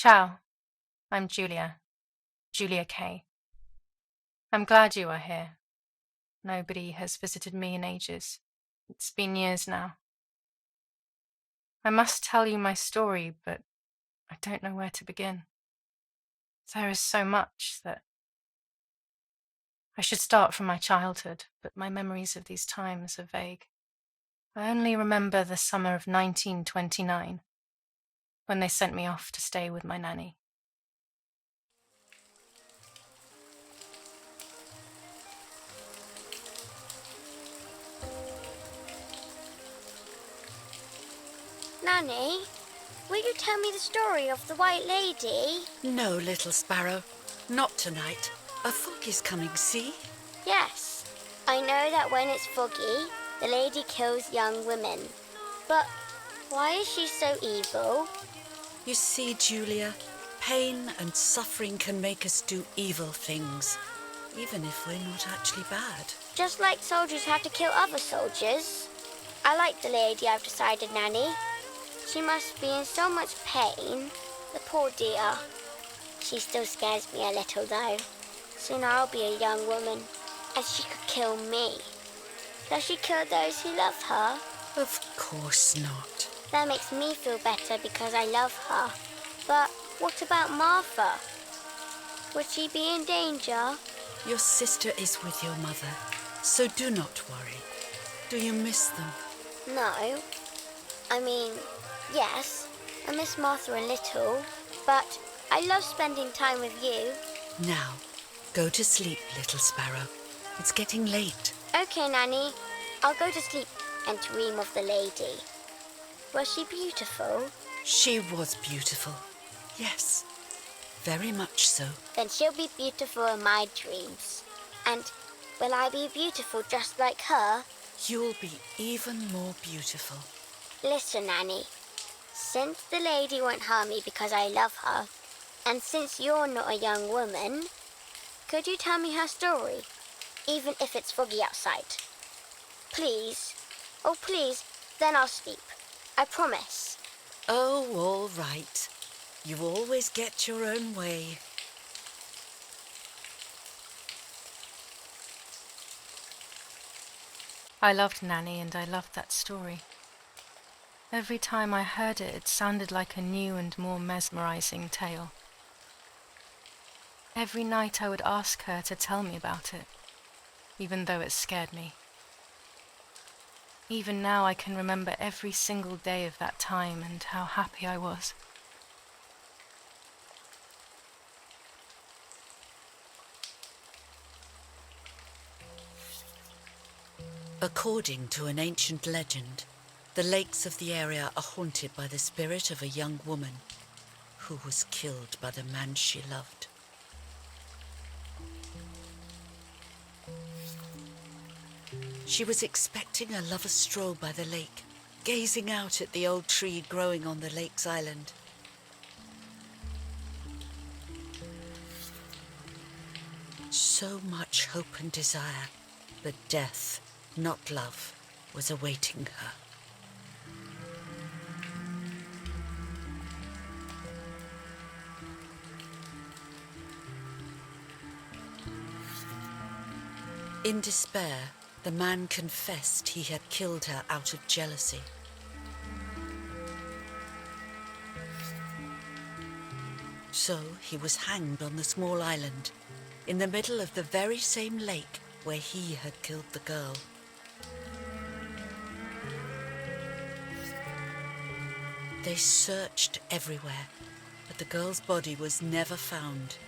Ciao, I'm Julia. Julia Kay. I'm glad you are here. Nobody has visited me in ages. It's been years now. I must tell you my story, but I don't know where to begin. There is so much that I should start from my childhood, but my memories of these times are vague. I only remember the summer of 1929, when they sent me off to stay with my nanny. Nanny, will you tell me the story of the White Lady? No, little sparrow. Not tonight. A fog is coming, see? Yes. I know that when it's foggy, the lady kills young women. But why is she so evil? You see, Julia, pain and suffering can make us do evil things, even if we're not actually bad. Just like soldiers have to kill other soldiers. I like the lady, I've decided, Nanny. She must be in so much pain. The poor dear. She still scares me a little, though. Soon I'll be a young woman, and she could kill me. Does she kill those who love her? Of course not. That makes me feel better because I love her. But what about Martha? Would she be in danger? Your sister is with your mother, so do not worry. Do you miss them? No. I mean, yes, I miss Martha a little, but I love spending time with you. Now, go to sleep, little sparrow. It's getting late. Okay, Nanny. I'll go to sleep and dream of the lady. Was she beautiful? She was beautiful. Yes, very much so. Then she'll be beautiful in my dreams. And will I be beautiful just like her? You'll be even more beautiful. Listen, Nanny. Since the lady won't harm me because I love her, and since you're not a young woman, could you tell me her story, even if it's foggy outside? Please. Oh, please. Then I'll sleep. I promise. Oh, all right. You always get your own way. I loved Nanny and I loved that story. Every time I heard it, it sounded like a new and more mesmerizing tale. Every night I would ask her to tell me about it, even though it scared me. Even now I can remember every single day of that time and how happy I was. According to an ancient legend, the lakes of the area are haunted by the spirit of a young woman who was killed by the man she loved. She was expecting a lover's stroll by the lake, gazing out at the old tree growing on the lake's island. So much hope and desire, but death, not love, was awaiting her. In despair, the man confessed he had killed her out of jealousy. So he was hanged on the small island, in the middle of the very same lake where he had killed the girl. They searched everywhere, but the girl's body was never found.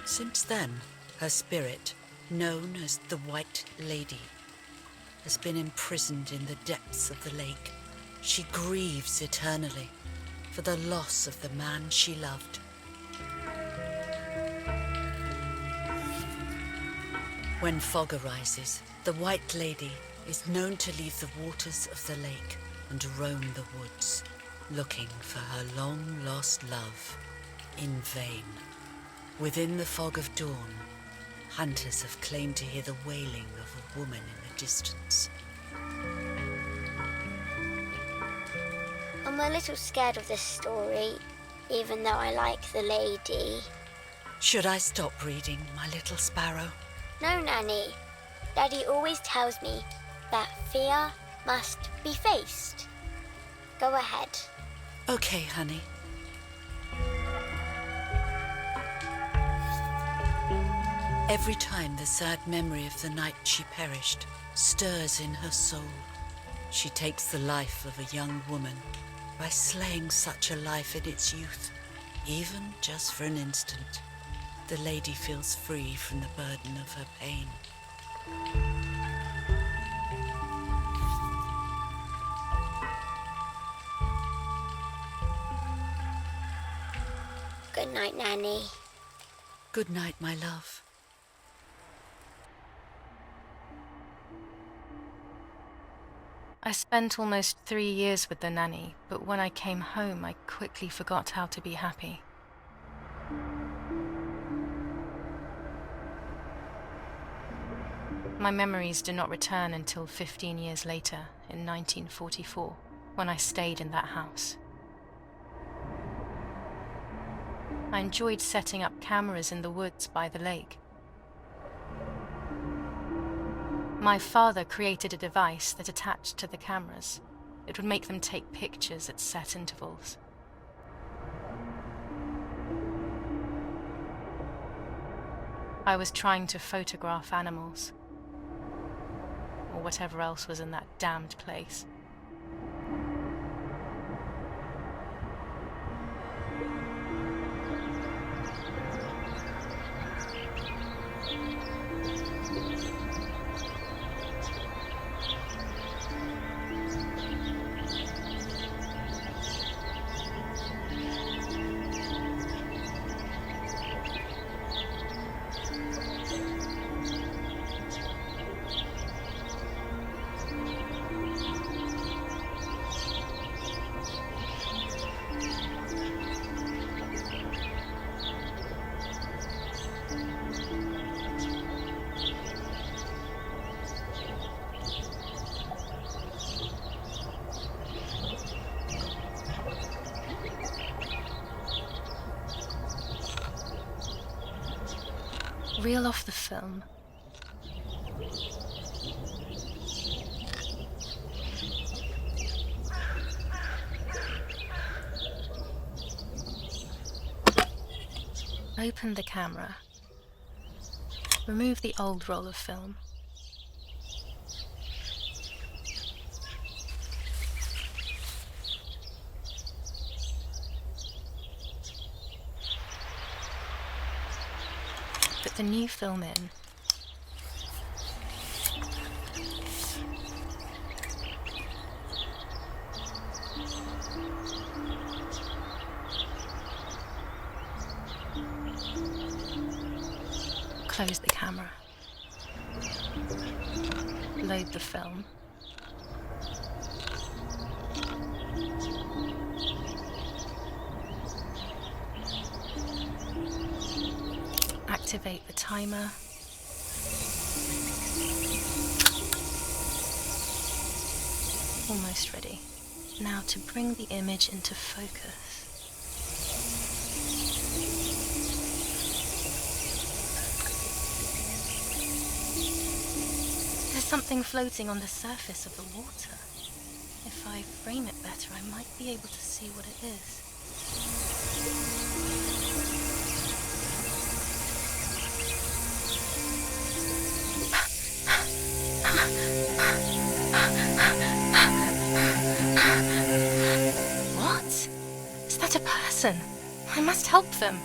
Since then, her spirit, known as the White Lady, has been imprisoned in the depths of the lake. She grieves eternally for the loss of the man she loved. When fog arises, the White Lady is known to leave the waters of the lake and roam the woods, looking for her long-lost love in vain. Within the fog of dawn, hunters have claimed to hear the wailing of a woman in the distance. I'm a little scared of this story, even though I like the lady. Should I stop reading, my little sparrow? No, Nanny. Daddy always tells me that fear must be faced. Go ahead. Okay, honey. Every time the sad memory of the night she perished stirs in her soul, she takes the life of a young woman by slaying such a life in its youth, even just for an instant. The lady feels free from the burden of her pain. Good night, Nanny. Good night, my love. I spent almost 3 years with the nanny, but when I came home, I quickly forgot how to be happy. My memories do not return until 15 years later, in 1944, when I stayed in that house. I enjoyed setting up cameras in the woods by the lake. My father created a device that attached to the cameras. It would make them take pictures at set intervals. I was trying to photograph animals, or whatever else was in that damned place. Reel off the film. Open the camera. Remove the old roll of film. Put the new film in. Close the camera. Load the film. Activate the timer. Almost ready. Now to bring the image into focus. There's something floating on the surface of the water. If I frame it better, I might be able to see what it is. What? Is that a person? I must help them.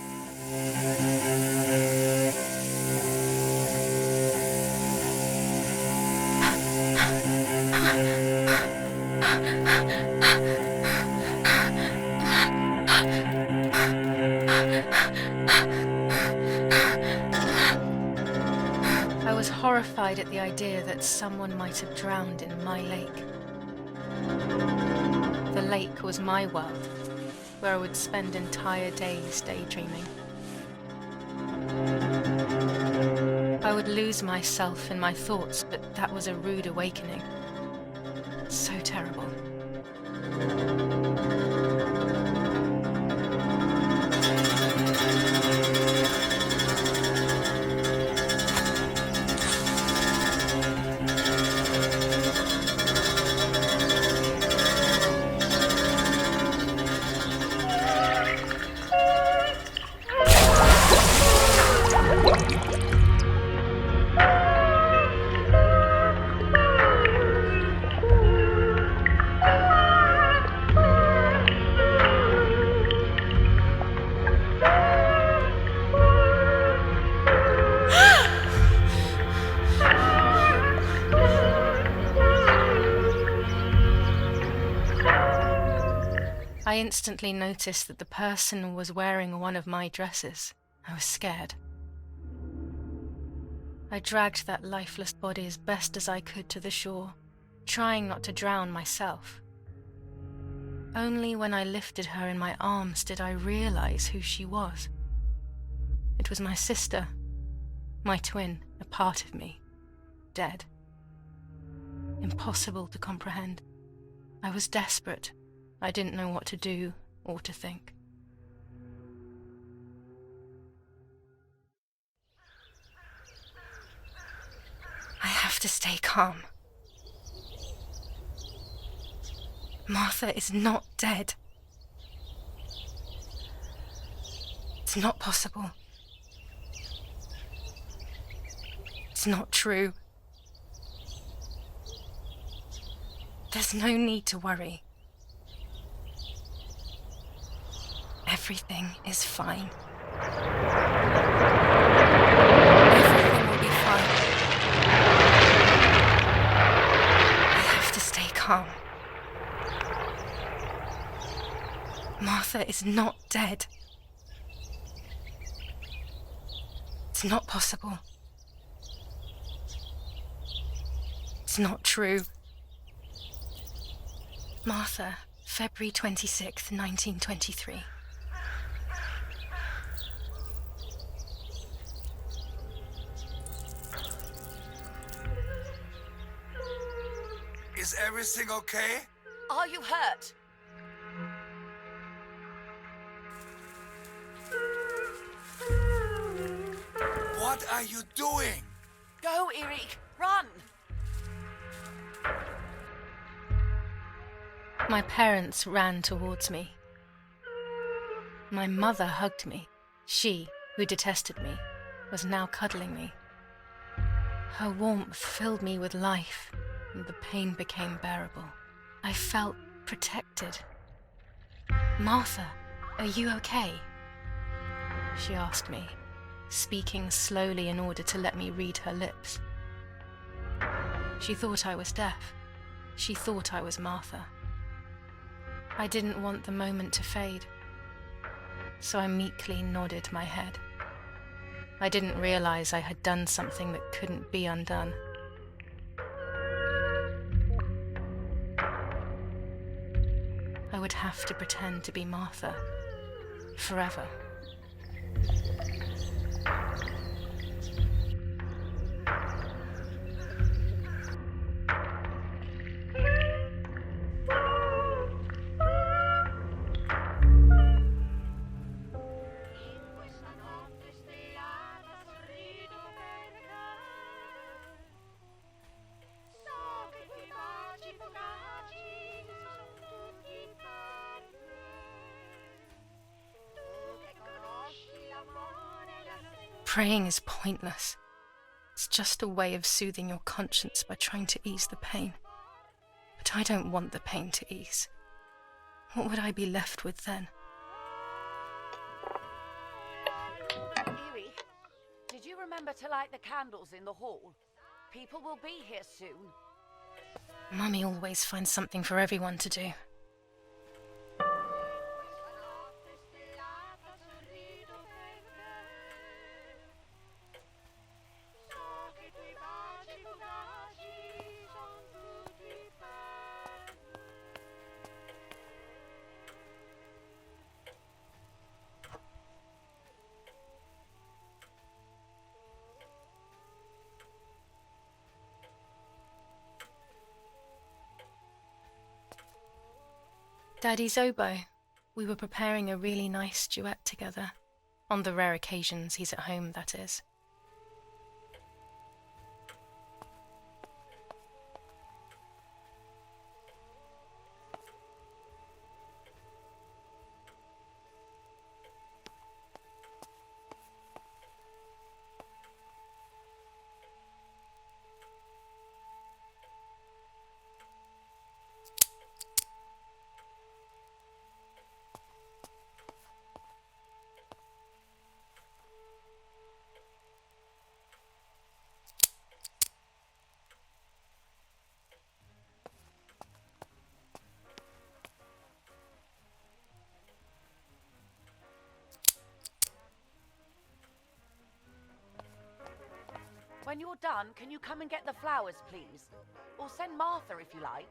I was horrified at the idea that someone might have drowned in my lake. The lake was my world, where I would spend entire days daydreaming. I would lose myself in my thoughts, but that was a rude awakening. So terrible. I instantly noticed that the person was wearing one of my dresses. I was scared. I dragged that lifeless body as best as I could to the shore, trying not to drown myself. Only when I lifted her in my arms did I realize who she was. It was my sister, my twin, a part of me, dead. Impossible to comprehend. I was desperate. I didn't know what to do or to think. I have to stay calm. Martha is not dead. It's not possible. It's not true. There's no need to worry. Everything is fine. Everything will be fine. I have to stay calm. Martha is not dead. It's not possible. It's not true. Martha, February 26th, 1923. Is everything okay? Are you hurt? What are you doing? Go, Eric! Run! My parents ran towards me. My mother hugged me. She, who detested me, was now cuddling me. Her warmth filled me with life, and the pain became bearable. I felt protected. Martha, are you okay? She asked me, speaking slowly in order to let me read her lips. She thought I was deaf. She thought I was Martha. I didn't want the moment to fade, so I meekly nodded my head. I didn't realize I had done something that couldn't be undone. I would have to pretend to be Martha forever. Praying is pointless. It's just a way of soothing your conscience by trying to ease the pain. But I don't want the pain to ease. What would I be left with then? Eerie, did you remember to light the candles in the hall? People will be here soon. Mummy always finds something for everyone to do. Daddy's oboe. We were preparing a really nice duet together. On the rare occasions he's at home, that is. When you're done, can you come and get the flowers, please? Or send Martha if you like.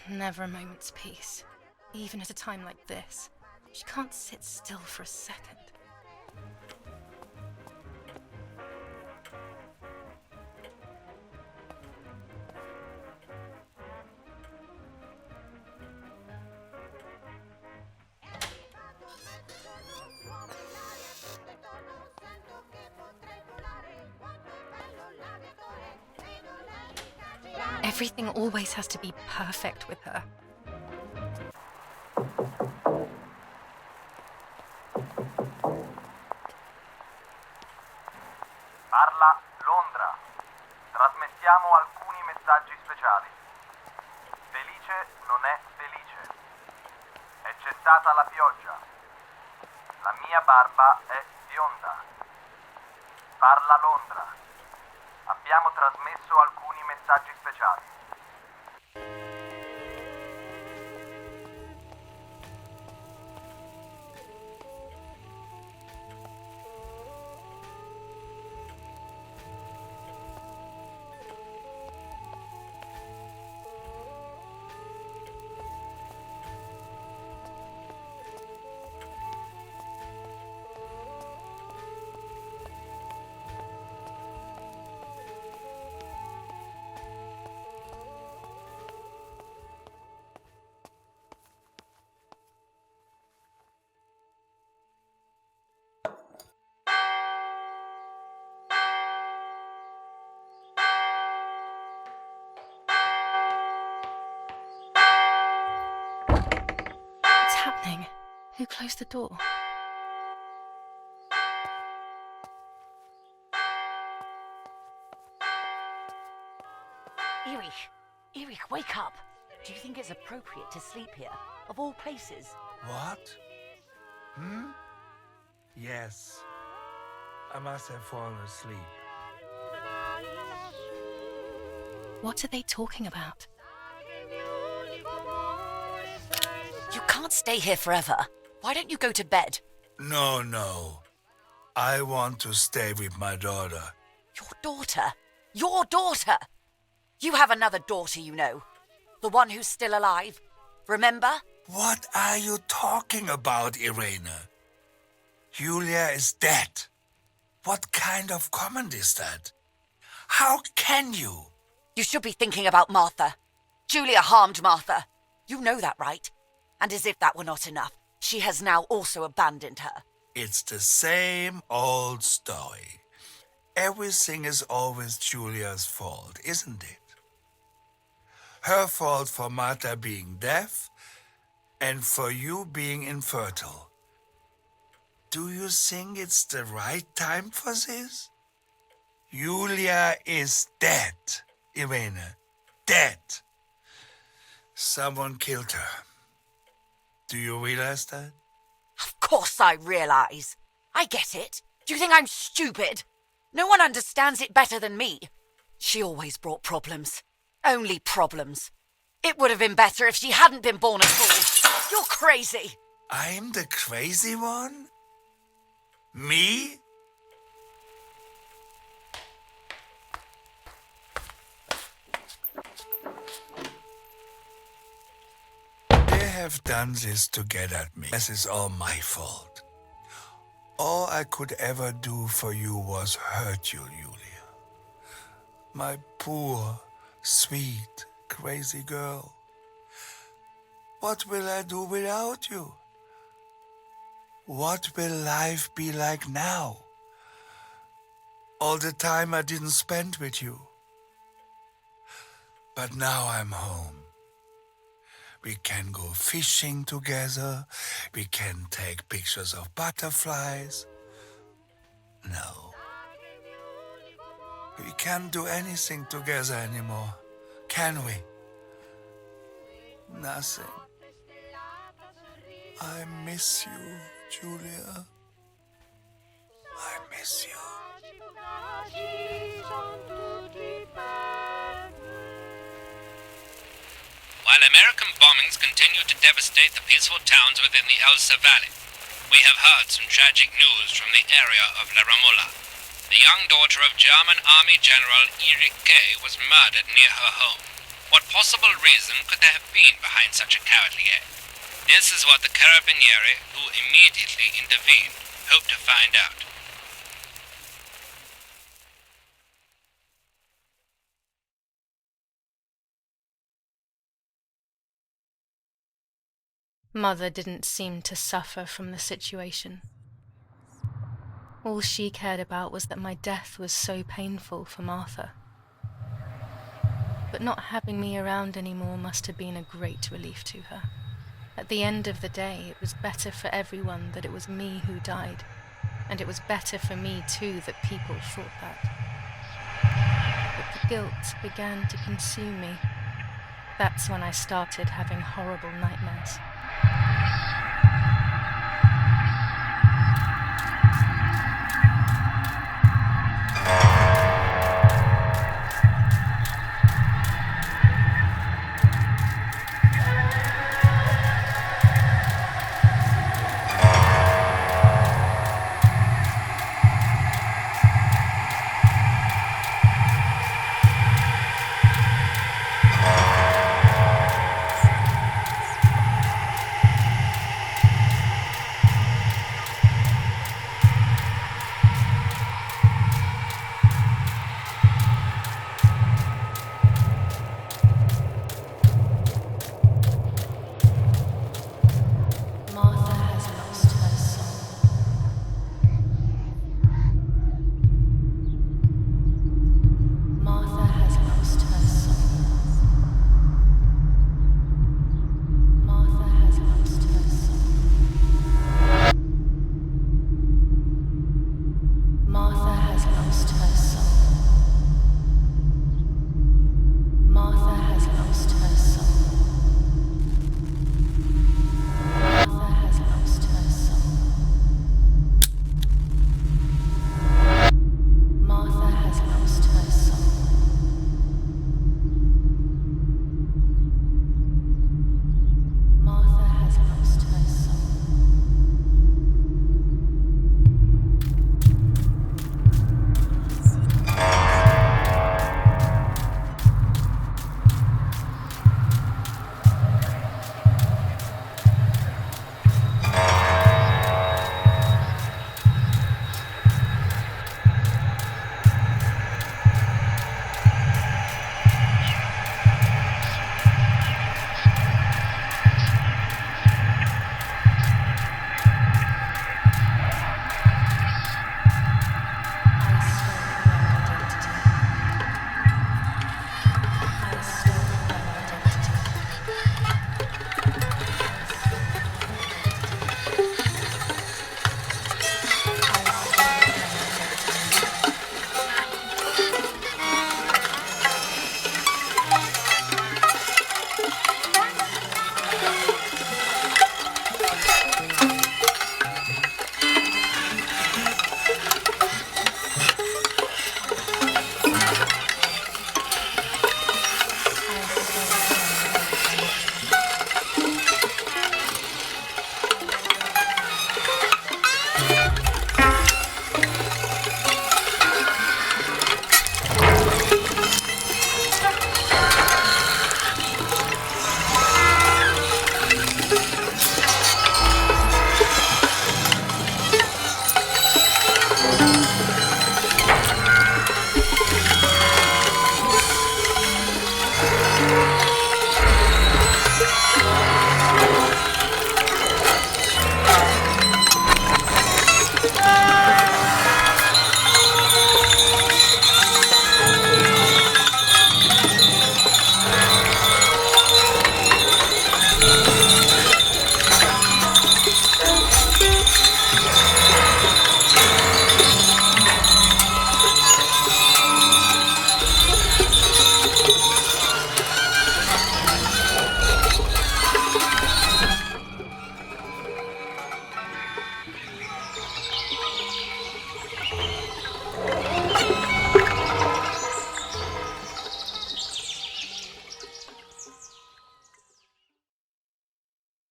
Never a moment's peace. Even at a time like this. She can't sit still for a second. Everything always has to be perfect with her. Parla Londra. Trasmettiamo alcuni messaggi speciali. Felice non è felice. È cessata la pioggia. La mia barba è bionda. Parla Londra. Abbiamo trasmesso alcuni messaggi speciali. What's happening? Who closed the door? Erich, wake up. Do you think it's appropriate to sleep here, of all places? What? Yes. I must have fallen asleep. What are they talking about? You can't stay here forever. Why don't you go to bed? No. I want to stay with my daughter. Your daughter? Your daughter? You have another daughter, you know. The one who's still alive. Remember? What are you talking about, Irene? Julia is dead. What kind of comment is that? How can you? You should be thinking about Martha. Julia harmed Martha. You know that, right? And as if that were not enough, she has now also abandoned her. It's the same old story. Everything is always Julia's fault, isn't it? Her fault for Martha being deaf and for you being infertile. Do you think it's the right time for this? Julia is dead, Irene. Dead. Someone killed her. Do you realize that? Of course I realize. I get it. Do you think I'm stupid? No one understands it better than me. She always brought problems. Only problems. It would have been better if she hadn't been born at all. You're crazy. I'm the crazy one? Me? They have done this to get at me. This is all my fault. All I could ever do for you was hurt you, Julia. My poor, sweet, crazy girl. What will I do without you? What will life be like now? All the time I didn't spend with you. But now I'm home. We can go fishing together. We can take pictures of butterflies. No. We can't do anything together anymore, can we? Nothing. I miss you, Julia. I miss you. While American bombings continue to devastate the peaceful towns within the Elsa Valley, we have heard some tragic news from the area of La Ramola. The young daughter of German Army General Erich Kay was murdered near her home. What possible reason could there have been behind such a cowardly act? This is what the Carabinieri, who immediately intervened, hoped to find out. Mother didn't seem to suffer from the situation. All she cared about was that my death was so painful for Martha. But not having me around anymore must have been a great relief to her. At the end of the day, it was better for everyone that it was me who died, and it was better for me too that people thought that. But the guilt began to consume me. That's when I started having horrible nightmares.